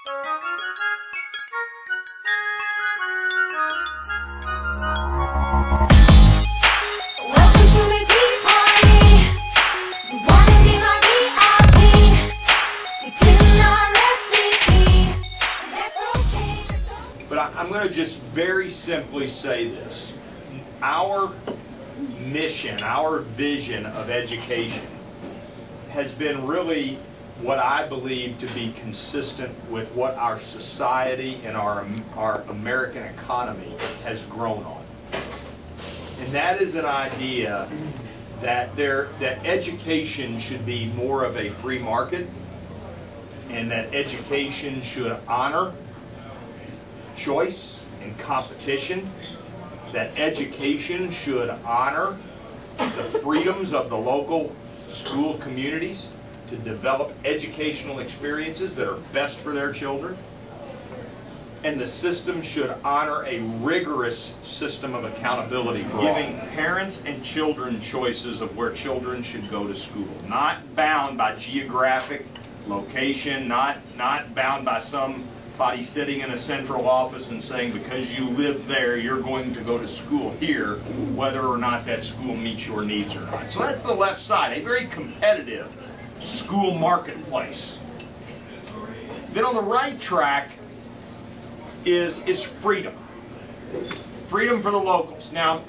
I'm going to just very simply say this. Our mission, our vision of education has been really what I believe to be consistent with what our society and our American economy has grown on. And that is an idea that education should be more of a free market, and that education should honor choice and competition, that education should honor the freedoms of the local school communities to develop educational experiences that are best for their children, and the system should honor a rigorous system of accountability, giving parents and children choices of where children should go to school, not bound by geographic location, not bound by somebody sitting in a central office and saying because you live there you're going to go to school here, whether or not that school meets your needs or not. So that's the left side, a very competitive school marketplace. Then on the right track is freedom. Freedom for the locals. Now,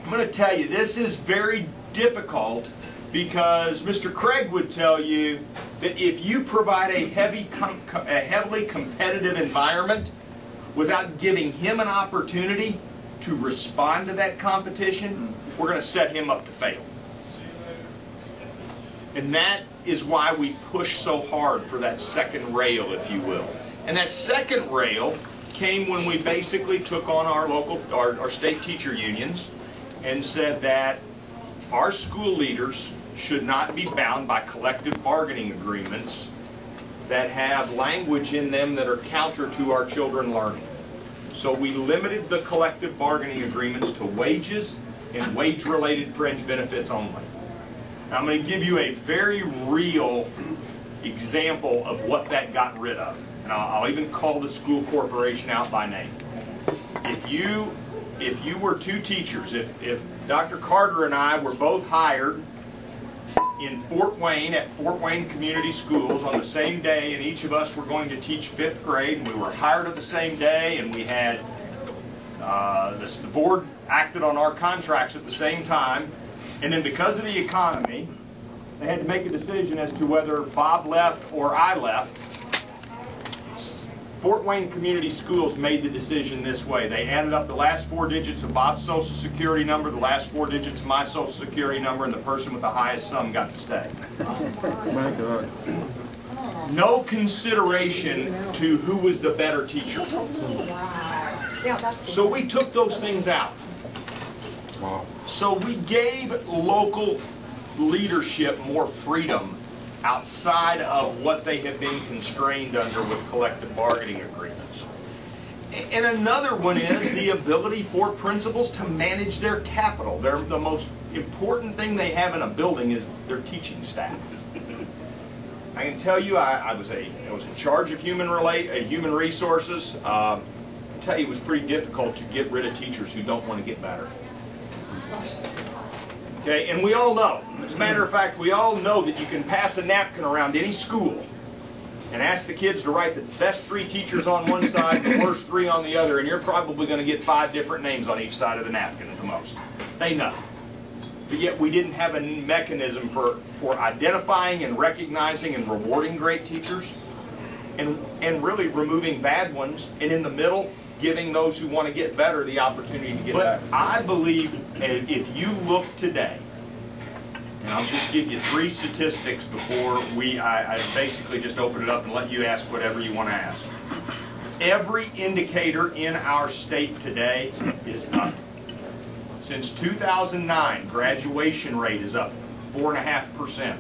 I'm going to tell you, this is very difficult because Mr. Craig would tell you that if you provide a heavily competitive environment without giving him an opportunity to respond to that competition, we're going to set him up to fail. And that is why we push so hard for that second rail, if you will. And that second rail came when we basically took on our state teacher unions and said that our school leaders should not be bound by collective bargaining agreements that have language in them that are counter to our children learning. So we limited the collective bargaining agreements to wages and wage-related fringe benefits only. Now, I'm going to give you a very real example of what that got rid of. And I'll even call the school corporation out by name. If you were two teachers, if Dr. Carter and I were both hired in Fort Wayne at Fort Wayne Community Schools on the same day, and each of us were going to teach 5th grade, and we were hired at the same day, and we had the board acted on our contracts at the same time, and then because of the economy, they had to make a decision as to whether Bob left or I left. Fort Wayne Community Schools made the decision this way. They added up the last 4 digits of Bob's Social Security number, the last 4 digits of my Social Security number, and the person with the highest sum got to stay. My God. No consideration to who was the better teacher. So we took those things out. Wow. So we gave local leadership more freedom outside of what they have been constrained under with collective bargaining agreements. And another one is the ability for principals to manage their capital. The most important thing they have in a building is their teaching staff. I can tell you, I was in charge of human resources. I can tell you it was pretty difficult to get rid of teachers who don't want to get better. Okay, and we all know, as a matter of fact, we all know that you can pass a napkin around any school and ask the kids to write the best 3 teachers on one side and the worst 3 on the other, and you're probably going to get 5 different names on each side of the napkin at the most. They know. But yet we didn't have a mechanism for identifying and recognizing and rewarding great teachers and really removing bad ones, and in the middle, giving those who want to get better the opportunity to get better. But I believe if you look today, and I'll just give you 3 statistics before I basically just open it up and let you ask whatever you want to ask. Every indicator in our state today is up. Since 2009, graduation rate is up 4.5%.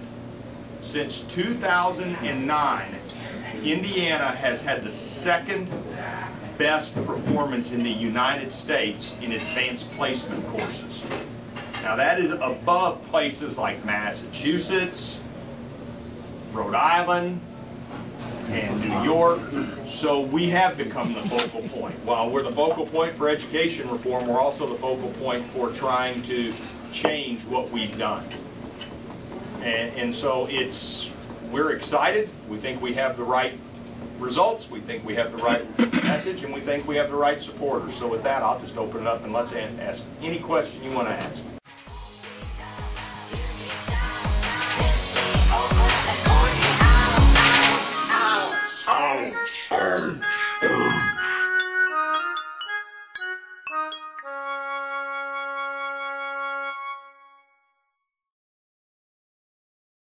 Since 2009, Indiana has had the 2nd best performance in the United States in advanced placement courses. Now that is above places like Massachusetts, Rhode Island, and New York. So we have become the focal point. While we're the focal point for education reform, we're also the focal point for trying to change what we've done. And so we're excited. We think we have the right results. We think we have the right message, and we think we have the right supporters. So with that, I'll just open it up and let's ask any question you want to ask.